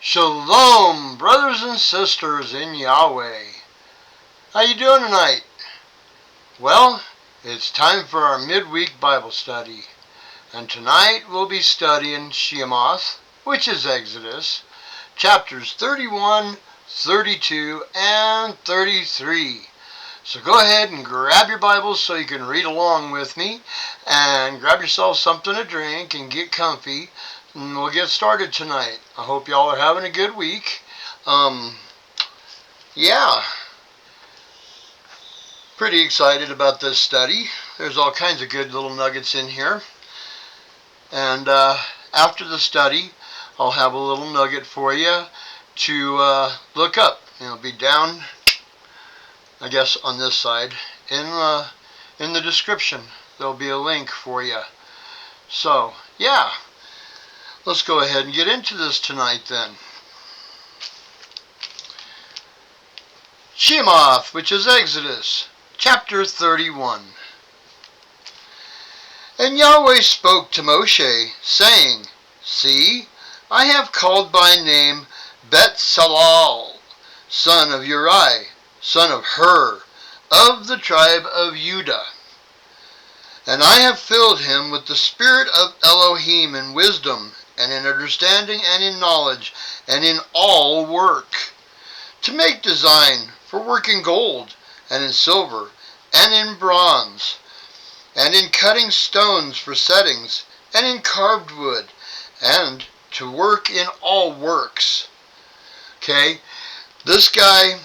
Shalom, brothers and sisters in Yahweh. How you doing tonight? Well, it's time for our midweek Bible study. And tonight we'll be studying Shemoth, which is Exodus, chapters 31, 32, and 33. So go ahead and grab your Bibles so you can read along with me, and grab yourself something to drink and get comfy, and we'll get started tonight. I hope y'all are having a good week. Yeah, pretty excited about this study. There's all kinds of good little nuggets in here. And after the study, I'll have a little nugget for you to look up. It'll be down, I guess, on this side in the description. There'll be a link for you. So, yeah, let's go ahead and get into this tonight then. Shemoth, which is Exodus, chapter 31. And Yahweh spoke to Moshe, saying, See, I have called by name Betzalel, son of Uri, son of Hur, of the tribe of Judah. And I have filled him with the spirit of Elohim in wisdom, and in understanding, and in knowledge, and in all work, to make design for work in gold, and in silver, and in bronze, and in cutting stones for settings, and in carved wood, and to work in all works. Okay, this guy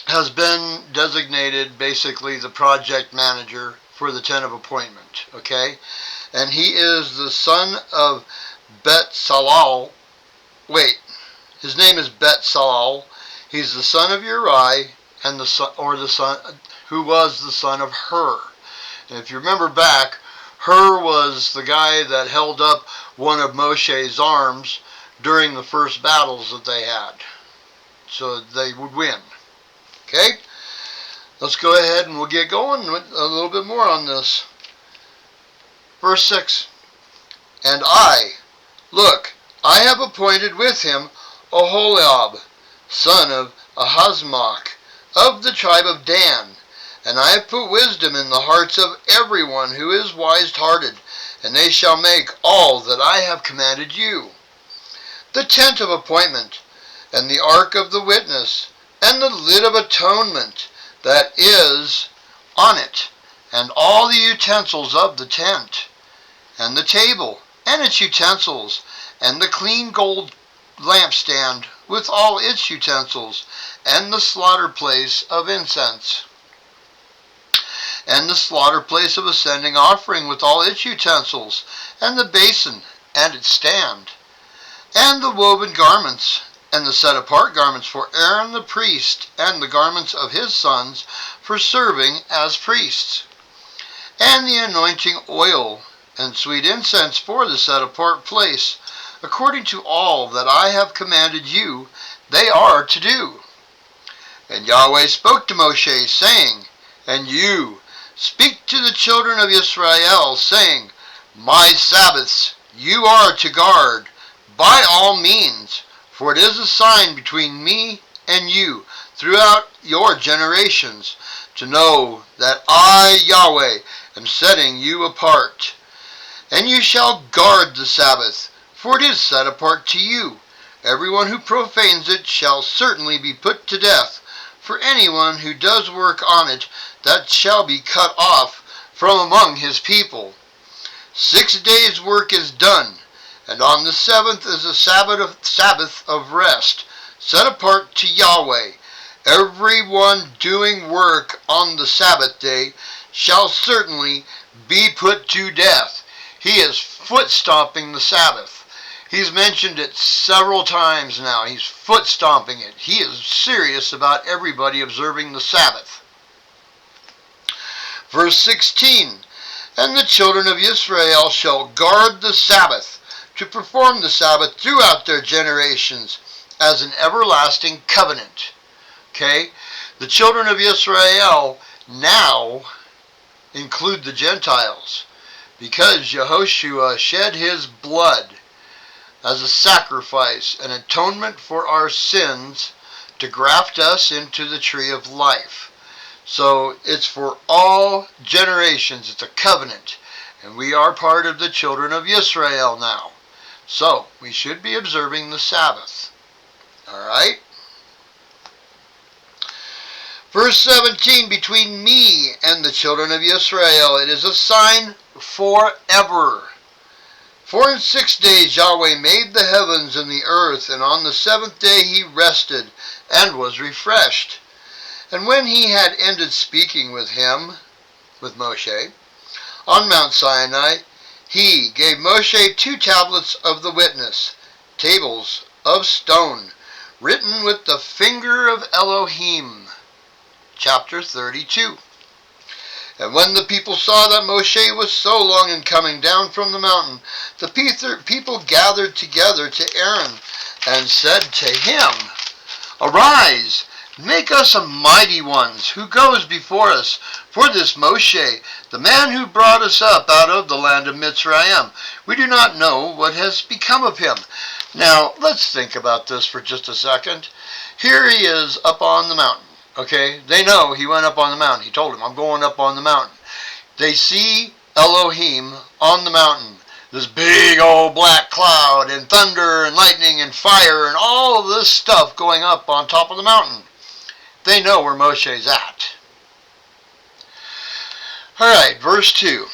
has been designated basically the project manager for the Tent of Appointment, okay? And he is the son of Betzalel. His name is Betzalel. He's the son of Uri, and who was the son of Hur. And if you remember back, Hur was the guy that held up one of Moshe's arms during the first battles that they had, so they would win. Okay? Let's go ahead and we'll get going with a little bit more on this. Verse 6. And look, I have appointed with him Oholiab, son of Ahazmach, of the tribe of Dan, and I have put wisdom in the hearts of everyone who is wise-hearted, and they shall make all that I have commanded you. The tent of appointment, and the ark of the witness, and the lid of atonement that is on it, and all the utensils of the tent, and the table, and its utensils, and the clean gold lampstand with all its utensils, and the slaughter place of incense, and the slaughter place of ascending offering with all its utensils, and the basin and its stand, and the woven garments, and the set-apart garments for Aaron the priest, and the garments of his sons for serving as priests, and the anointing oil, and sweet incense for the set-apart place, according to all that I have commanded you, they are to do. And Yahweh spoke to Moshe, saying, And you speak to the children of Israel, saying, My Sabbaths you are to guard by all means, for it is a sign between me and you throughout your generations, to know that I, Yahweh, am setting you apart. And you shall guard the Sabbath, for it is set apart to you. Everyone who profanes it shall certainly be put to death, for anyone who does work on it, that shall be cut off from among his people. 6 days' work is done, and on the seventh is a Sabbath of rest, set apart to Yahweh. Everyone doing work on the Sabbath day shall certainly be put to death. He is foot-stomping the Sabbath. He's mentioned it several times now. He's foot-stomping it. He is serious about everybody observing the Sabbath. Verse 16. And the children of Israel shall guard the Sabbath, to perform the Sabbath throughout their generations, as an everlasting covenant. Okay? The children of Israel now include the Gentiles, because Yehoshua shed his blood as a sacrifice, an atonement for our sins, to graft us into the tree of life. So it's for all generations. It's a covenant. And we are part of the children of Israel now. So we should be observing the Sabbath. Alright? Verse 17, between me and the children of Israel, it is a sign forever. For in 6 days Yahweh made the heavens and the earth, and on the 7th day he rested and was refreshed. And when he had ended speaking with Moshe, on Mount Sinai, he gave Moshe 2 tablets of the witness, tables of stone, written with the finger of Elohim. Chapter 32. And when the people saw that Moshe was so long in coming down from the mountain, the people gathered together to Aaron and said to him, Arise, make us a mighty ones, who goes before us. For this Moshe, the man who brought us up out of the land of Mitzrayim, we do not know what has become of him. Now, let's think about this for just a second. Here he is up on the mountain. Okay, they know he went up on the mountain. He told them, I'm going up on the mountain. They see Elohim on the mountain. This big old black cloud and thunder and lightning and fire and all of this stuff going up on top of the mountain. They know where Moshe's at. Alright, verse 2.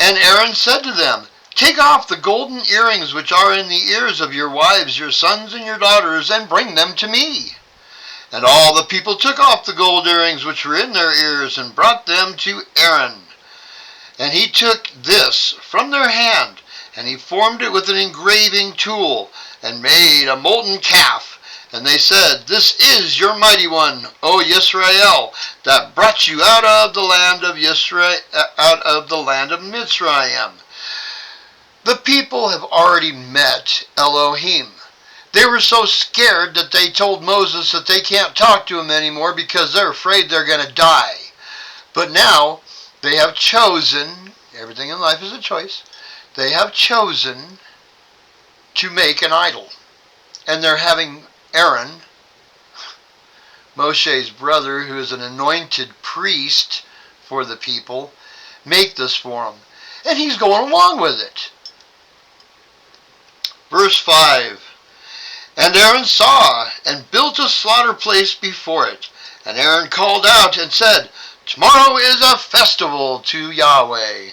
And Aaron said to them, Take off the golden earrings which are in the ears of your wives, your sons and your daughters, and bring them to me. And all the people took off the gold earrings which were in their ears and brought them to Aaron. And he took this from their hand, and he formed it with an engraving tool, and made a molten calf. And they said, This is your mighty one, O Yisrael, that brought you out of the land of Mitzrayim. The people have already met Elohim. They were so scared that they told Moses that they can't talk to him anymore because they're afraid they're going to die. But now they have chosen, everything in life is a choice, they have chosen to make an idol. And they're having Aaron, Moshe's brother, who is an anointed priest for the people, make this for them. And he's going along with it. Verse 5. And Aaron saw, and built a slaughter place before it. And Aaron called out and said, Tomorrow is a festival to Yahweh.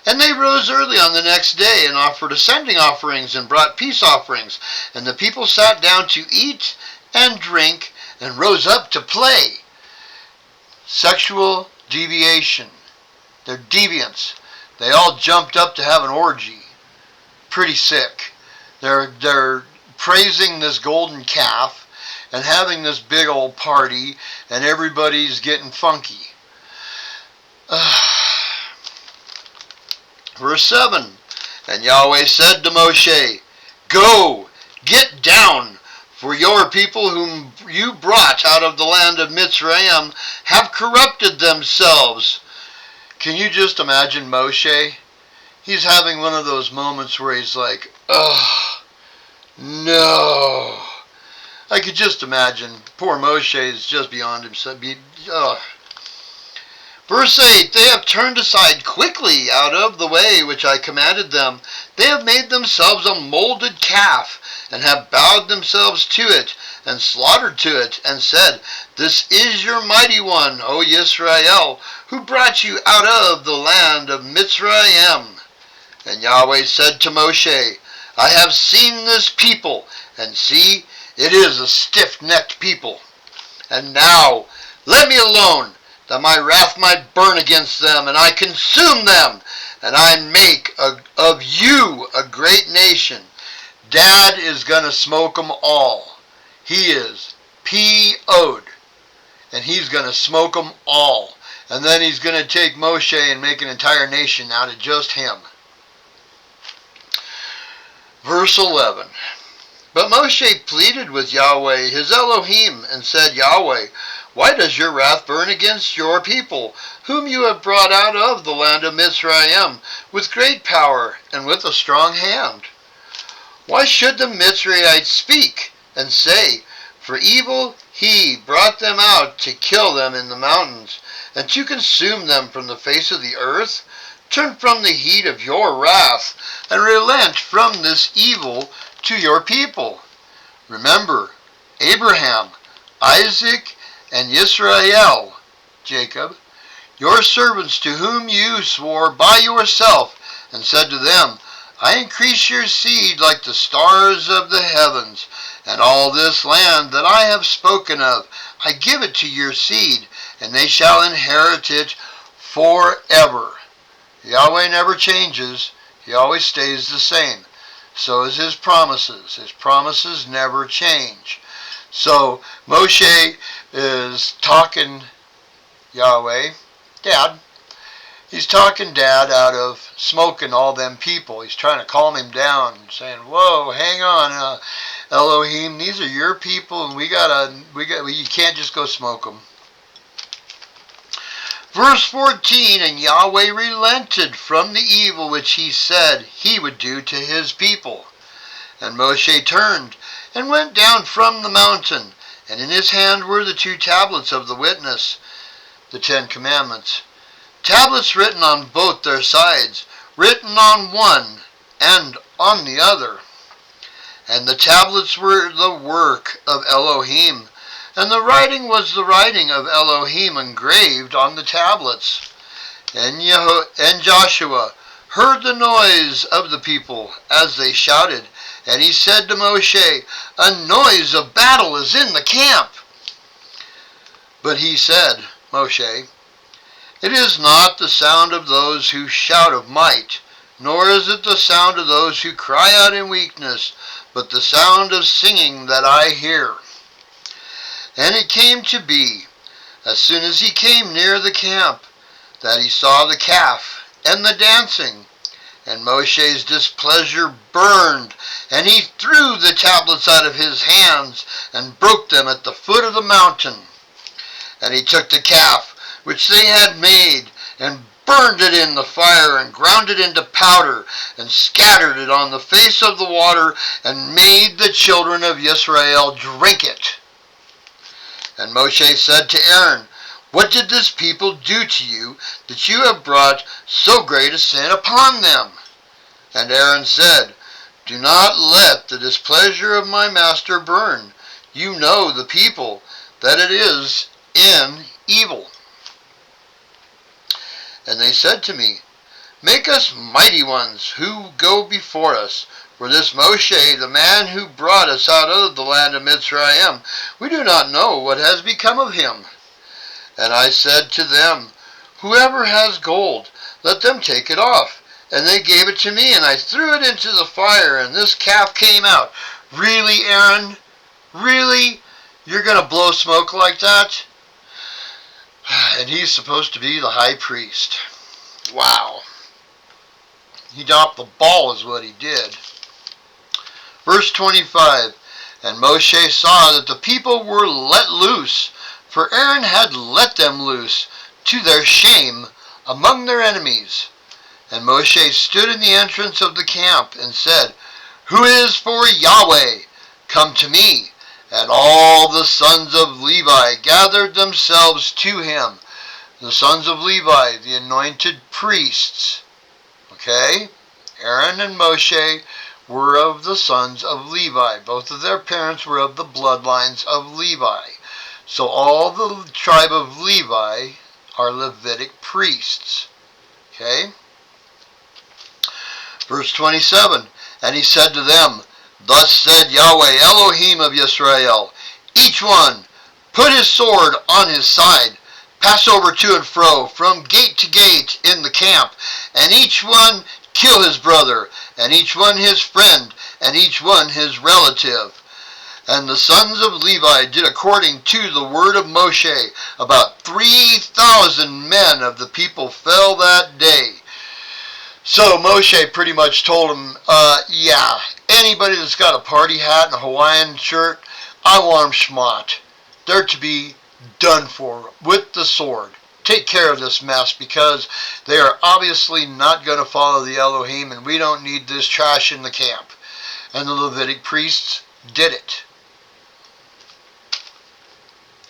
And they rose early on the next day, and offered ascending offerings, and brought peace offerings. And the people sat down to eat and drink, and rose up to play. Sexual deviation. They're deviants. They all jumped up to have an orgy. Pretty sick. They're praising this golden calf and having this big old party, and everybody's getting funky. Verse 7. And Yahweh said to Moshe, Go, get down, for your people whom you brought out of the land of Mitzrayim have corrupted themselves. Can you just imagine Moshe? He's having one of those moments where he's like, ugh. No. I could just imagine. Poor Moshe is just beyond himself. Verse 8, They have turned aside quickly out of the way which I commanded them. They have made themselves a molded calf, and have bowed themselves to it, and slaughtered to it, and said, This is your mighty one, O Yisrael, who brought you out of the land of Mitzrayim. And Yahweh said to Moshe, I have seen this people, and see, it is a stiff-necked people. And now, let me alone, that my wrath might burn against them, and I consume them, and I make of you a great nation. Dad is going to smoke them all. He is P.O.'d, and he's going to smoke them all. And then he's going to take Moshe and make an entire nation out of just him. Verse 11. But Moshe pleaded with Yahweh, his Elohim, and said, Yahweh, why does your wrath burn against your people, whom you have brought out of the land of Mitzrayim, with great power and with a strong hand? Why should the Mitzrayites speak and say, for evil he brought them out to kill them in the mountains, and to consume them from the face of the earth? Turn from the heat of your wrath, and relent from this evil to your people. Remember Abraham, Isaac, and Israel, Jacob, your servants, to whom you swore by yourself, and said to them, I increase your seed like the stars of the heavens, and all this land that I have spoken of, I give it to your seed, and they shall inherit it forever. Yahweh never changes. He always stays the same. So is his promises. His promises never change. So Moshe is talking Yahweh, Dad. He's talking Dad out of smoking all them people. He's trying to calm him down, saying, "Whoa, hang on, Elohim. These are your people, and you can't just go smoke them." Verse 14, and Yahweh relented from the evil which he said he would do to his people. And Moshe turned and went down from the mountain, and in his hand were the 2 tablets of the witness, the 10 commandments. Tablets written on both their sides, written on one and on the other. And the tablets were the work of Elohim, and the writing was the writing of Elohim engraved on the tablets. And Joshua heard the noise of the people as they shouted, and he said to Moshe, a noise of battle is in the camp. But he said, Moshe, it is not the sound of those who shout of might, nor is it the sound of those who cry out in weakness, but the sound of singing that I hear. And it came to be, as soon as he came near the camp, that he saw the calf and the dancing. And Moshe's displeasure burned, and he threw the tablets out of his hands, and broke them at the foot of the mountain. And he took the calf which they had made, and burned it in the fire, and ground it into powder, and scattered it on the face of the water, and made the children of Israel drink it. And Moshe said to Aaron, what did this people do to you, that you have brought so great a sin upon them? And Aaron said, do not let the displeasure of my master burn. You know the people, that it is in evil. And they said to me, make us mighty ones who go before us. For this Moshe, the man who brought us out of the land of Mitzrayim, we do not know what has become of him. And I said to them, whoever has gold, let them take it off. And they gave it to me, and I threw it into the fire, and this calf came out. Really, Aaron? Really? You're going to blow smoke like that? And he's supposed to be the high priest. Wow. He dropped the ball is what he did. Verse 25, and Moshe saw that the people were let loose, for Aaron had let them loose, to their shame, among their enemies. And Moshe stood in the entrance of the camp, and said, who is for Yahweh? Come to me. And all the sons of Levi gathered themselves to him. The sons of Levi, the anointed priests. Okay? Aaron and Moshe were of the sons of Levi. Both of their parents were of the bloodlines of Levi. So all the tribe of Levi are Levitic priests. Okay? Verse 27, and he said to them, thus said Yahweh, Elohim of Israel, each one put his sword on his side, pass over to and fro, from gate to gate in the camp, and each one kill his brother, and each one his friend, and each one his relative. And the sons of Levi did according to the word of Moshe. About 3,000 men of the people fell that day. So Moshe pretty much told him, yeah, anybody that's got a party hat and a Hawaiian shirt, I want them Shemoth. They're to be done for with the sword. Take care of this mess, because they are obviously not going to follow the Elohim, and we don't need this trash in the camp. and the Levitic priests did it.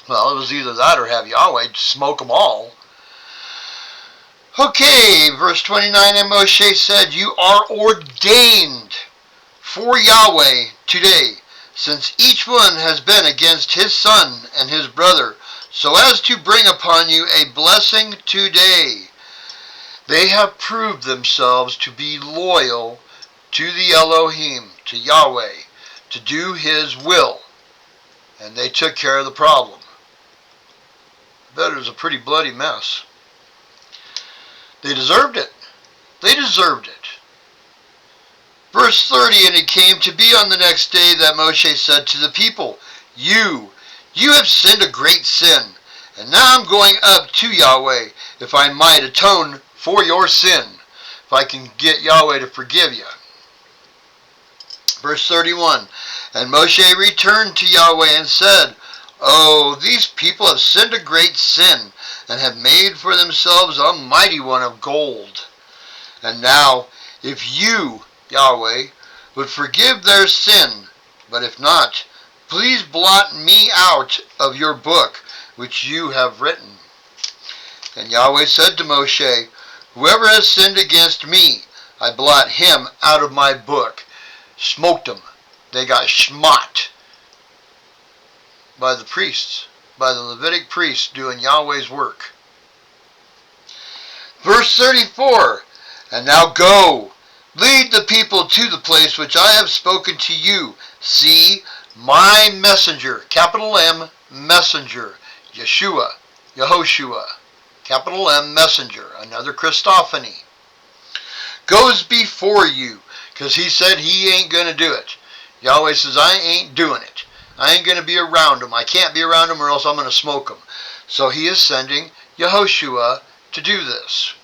Well, it was either that or have Yahweh smoke them all. Okay, verse 29, and Moshe said, you are ordained for Yahweh today, since each one has been against his son and his brother, so as to bring upon you a blessing today. They have proved themselves to be loyal to the Elohim, to Yahweh, to do his will, and they took care of the problem. I bet it was a pretty bloody mess. They deserved it. They deserved it. Verse 30, and it came to be on the next day that Moshe said to the people, You have sinned a great sin, and now I'm going up to Yahweh, if I might atone for your sin, if I can get Yahweh to forgive you. Verse 31, and Moshe returned to Yahweh and said, Oh, these people have sinned a great sin, and have made for themselves a mighty one of gold. And now, if you, Yahweh, would forgive their sin, but if not, please blot me out of your book, which you have written. And Yahweh said to Moshe, Whoever has sinned against me, I blot him out of my book. Smoked them. They got shmot by the priests, by the Levitic priests doing Yahweh's work. Verse 34, and now go, lead the people to the place which I have spoken to you. See, my messenger, capital M, messenger, Yehoshua, capital M, messenger, another Christophany, goes before you, because he said he ain't going to do it. Yahweh says, I ain't doing it. I ain't going to be around him. I can't be around him or else I'm going to smoke him. So he is sending Yehoshua to do this.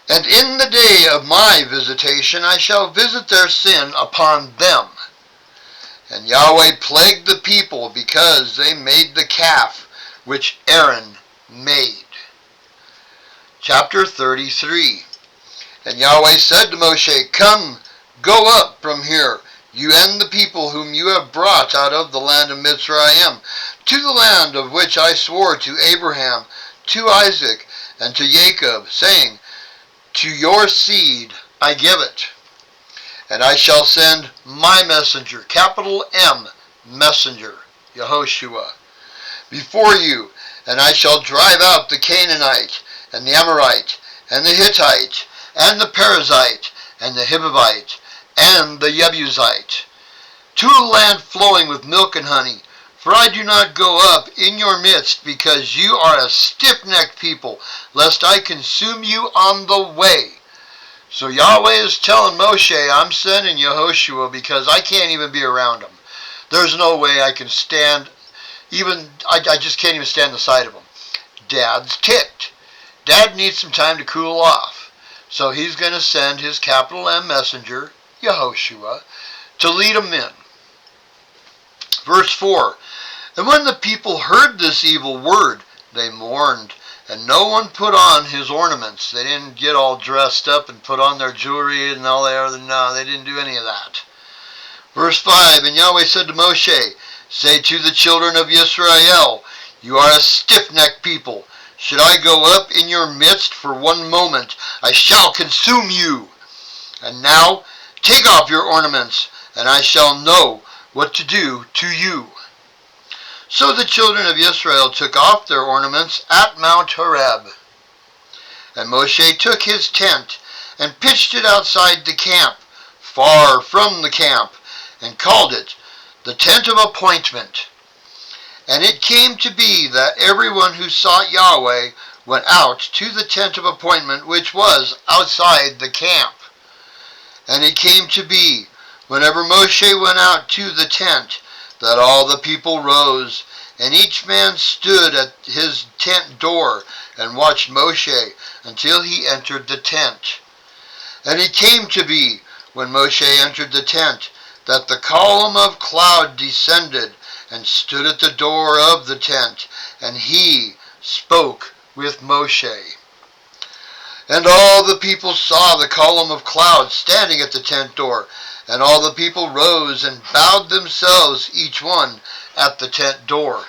And in the day of my visitation I shall visit their sin upon them. And Yahweh plagued the people because they made the calf which Aaron made. Chapter 33. And Yahweh said to Moshe, Come, go up from here, you and the people whom you have brought out of the land of Mitzrayim, to the land of which I swore to Abraham, to Isaac, and to Jacob, saying, To your seed I give it. And I shall send my messenger, capital M, messenger, Yehoshua, before you, and I shall drive out the Canaanite, and the Amorite, and the Hittite, and the Perizzite, and the Hivite, and the Jebusite, to a land flowing with milk and honey. For I do not go up in your midst, because you are a stiff-necked people, lest I consume you on the way. So Yahweh is telling Moshe, I'm sending Yehoshua because I can't even be around him. There's no way I can stand, I just can't even stand the sight of him. Dad's ticked. Dad needs some time to cool off. So he's going to send his capital M messenger, Yehoshua, to lead them in. Verse 4, And when the people heard this evil word, they mourned, and no one put on his ornaments. They didn't get all dressed up and put on their jewelry and all that other. No, they didn't do any of that. Verse 5, And Yahweh said to Moshe, Say to the children of Israel, You are a stiff-necked people. Should I go up in your midst for one moment, I shall consume you. And now take off your ornaments, and I shall know what to do to you. So the children of Israel took off their ornaments at Mount Horeb. And Moshe took his tent and pitched it outside the camp, far from the camp, and called it the tent of appointment. And it came to be that everyone who sought Yahweh went out to the tent of appointment, which was outside the camp. And it came to be, whenever Moshe went out to the tent, that all the people rose, and each man stood at his tent door and watched Moshe until he entered the tent. And it came to be, when Moshe entered the tent, that the column of cloud descended and stood at the door of the tent, and he spoke with Moshe. And all the people saw the column of cloud standing at the tent door, And all the people rose and bowed themselves, each one at the tent door.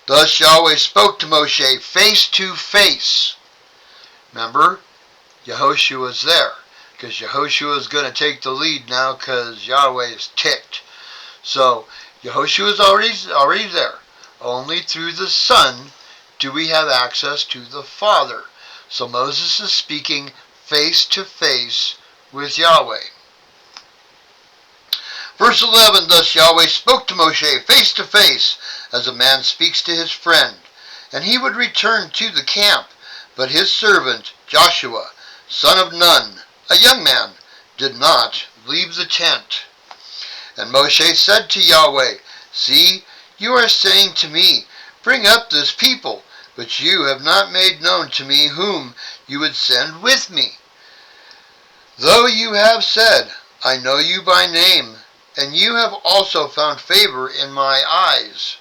Thus Yahweh spoke to Moshe face to face. Remember, Yehoshua was there, because Yehoshua is going to take the lead now, because Yahweh is ticked. So Yehoshua is already there. Only through the Son do we have access to the Father. So Moses is speaking face to face with Yahweh. Verse 11, thus Yahweh spoke to Moshe face to face, as a man speaks to his friend. And he would return to the camp, but his servant Joshua, son of Nun, a young man, did not leave the tent. And Moshe said to Yahweh, see, you are saying to me, bring up this people, but you have not made known to me whom you would send with me. Though you have said, I know you by name, and you have also found favor in my eyes.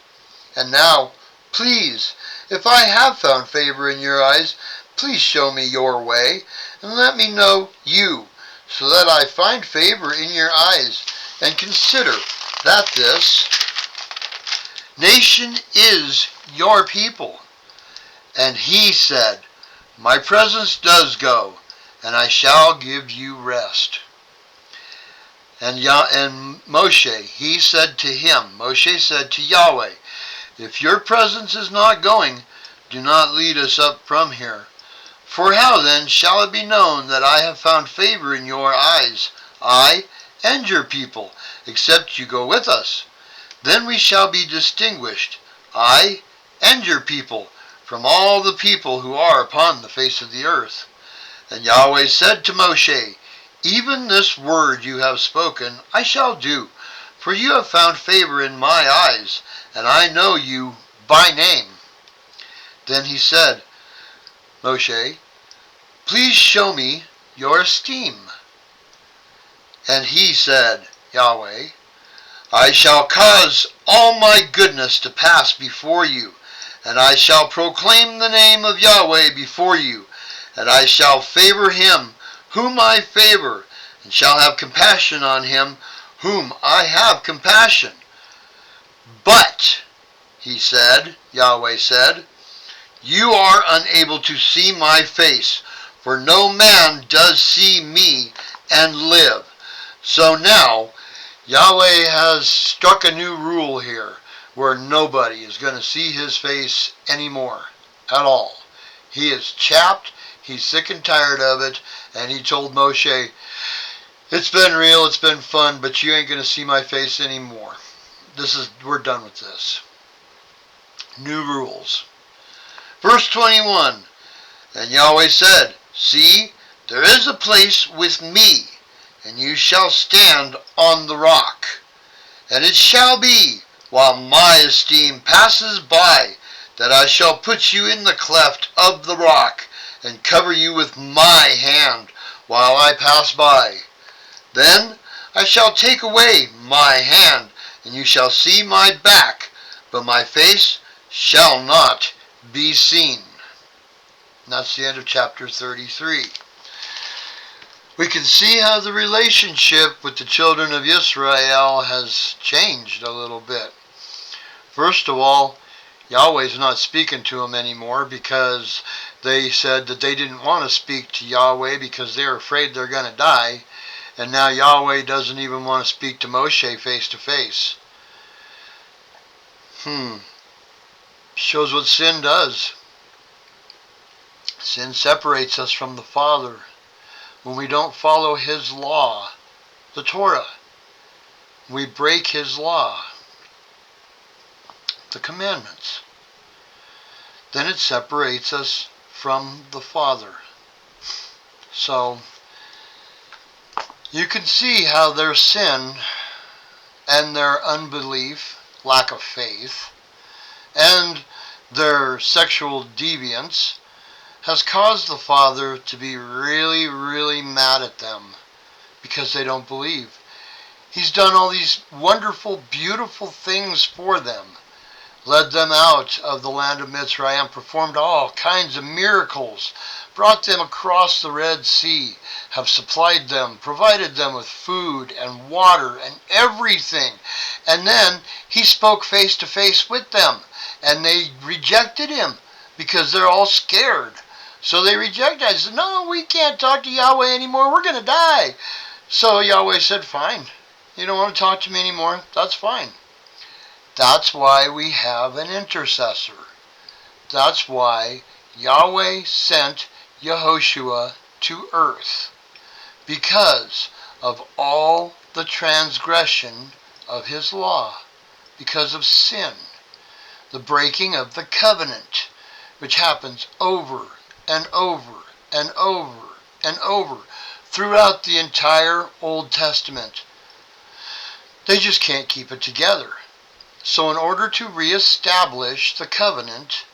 And now, please, if I have found favor in your eyes, please show me your way, and let me know you, so that I find favor in your eyes, and consider that this nation is your people. And he said, my presence does go, and I shall give you rest. And Moshe said to Yahweh, if your presence is not going, do not lead us up from here. For how then shall it be known that I have found favor in your eyes, I and your people, except you go with us? Then we shall be distinguished, I and your people, from all the people who are upon the face of the earth. And Yahweh said to Moshe, even this word you have spoken I shall do, for you have found favor in my eyes, and I know you by name. Then he said, Moshe, please show me your esteem. And he said, Yahweh, I shall cause all my goodness to pass before you, and I shall proclaim the name of Yahweh before you, and I shall favor him whom I favor, and shall have compassion on him whom I have compassion. But, Yahweh said, you are unable to see my face, for no man does see me and live. So now, Yahweh has struck a new rule here, where nobody is going to see his face anymore, at all. He is chapped, he's sick and tired of it, and he told Moshe, it's been real, it's been fun, but you ain't going to see my face anymore. We're done with this. New rules. Verse 21, and Yahweh said, see, there is a place with me, and you shall stand on the rock. And it shall be, while my esteem passes by, that I shall put you in the cleft of the rock, and cover you with my hand, while I pass by. Then I shall take away my hand, and you shall see my back, but my face shall not be seen. And that's the end of chapter 33. We can see how the relationship with the children of Israel has changed a little bit. First of all, Yahweh's not speaking to them anymore because they said that they didn't want to speak to Yahweh because they're afraid they're going to die. And now Yahweh doesn't even want to speak to Moshe face to face. Shows what sin does. Sin separates us from the Father when we don't follow his law, the Torah. We break his law, the commandments. Then it separates us from the Father. So, you can see how their sin and their unbelief, lack of faith, and their sexual deviance has caused the Father to be really, really mad at them because they don't believe. He's done all these wonderful, beautiful things for them, led them out of the land of Mitzrayim, performed all kinds of miracles brought them across the Red Sea, have supplied them, provided them with food and water and everything. And then he spoke face to face with them, and they rejected him because they're all scared. So they rejected. I said, no, we can't talk to Yahweh anymore. We're going to die. So Yahweh said, fine. You don't want to talk to me anymore? That's fine. That's why we have an intercessor. That's why Yahweh sent Yehoshua to earth. Because of all the transgression of his law. Because of sin. The breaking of the covenant, which happens over and over and over and over throughout the entire Old Testament. They just can't keep it together. So in order to reestablish the covenant,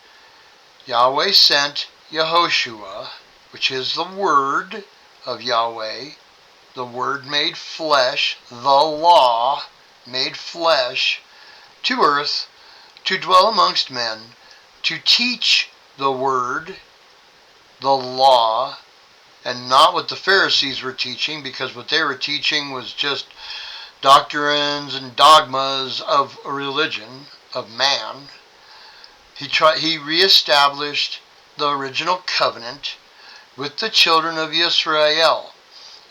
Yahweh sent Yehoshua, which is the Word of Yahweh, the Word made flesh, the law made flesh, to earth, to dwell amongst men, to teach the Word, the law, and not what the Pharisees were teaching, because what they were teaching was just doctrines and dogmas of a religion, of man. He reestablished the original covenant with the children of Israel,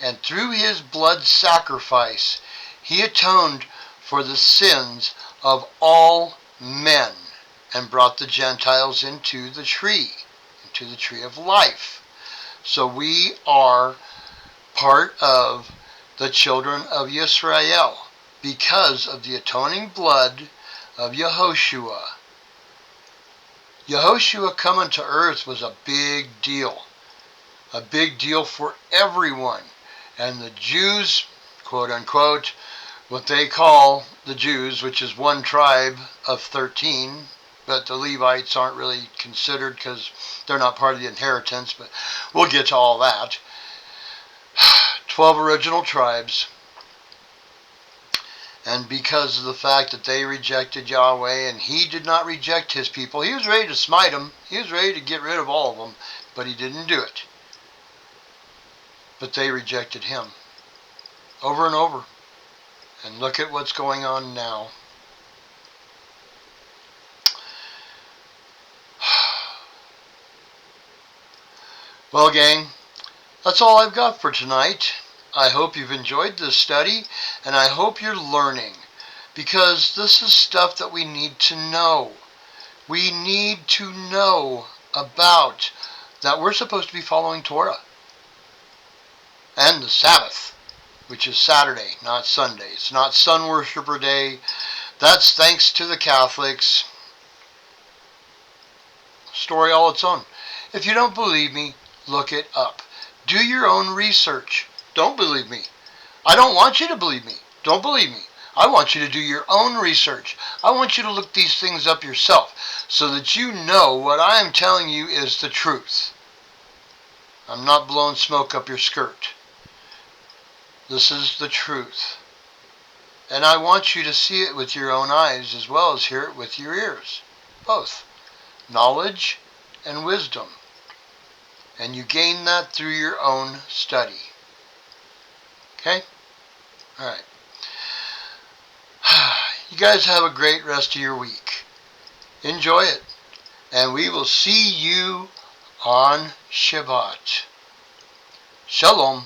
and through his blood sacrifice, he atoned for the sins of all men, and brought the Gentiles into the tree of life. So we are part of the children of Israel because of the atoning blood of Yehoshua. Yehoshua coming to earth was a big deal for everyone. And the Jews, quote unquote, what they call the Jews, which is one tribe of 13, but the Levites aren't really considered because they're not part of the inheritance, but we'll get to all that. 12 original tribes. And because of the fact that they rejected Yahweh and he did not reject his people, he was ready to smite them. He was ready to get rid of all of them, but he didn't do it. But they rejected him over and over. And look at what's going on now. Well, gang, that's all I've got for tonight. I hope you've enjoyed this study, and I hope you're learning, because this is stuff that we need to know. We need to know about that we're supposed to be following Torah. And the Sabbath, which is Saturday, not Sunday. It's not Sun Worshipper Day. That's thanks to the Catholics. Story all its own. If you don't believe me, look it up. Do your own research. Don't believe me. I don't want you to believe me. Don't believe me. I want you to do your own research. I want you to look these things up yourself so that you know what I am telling you is the truth. I'm not blowing smoke up your skirt. This is the truth. And I want you to see it with your own eyes as well as hear it with your ears. Both. Knowledge and wisdom. And you gain that through your own study. Okay? Alright. You guys have a great rest of your week. Enjoy it. And we will see you on Shabbat. Shalom.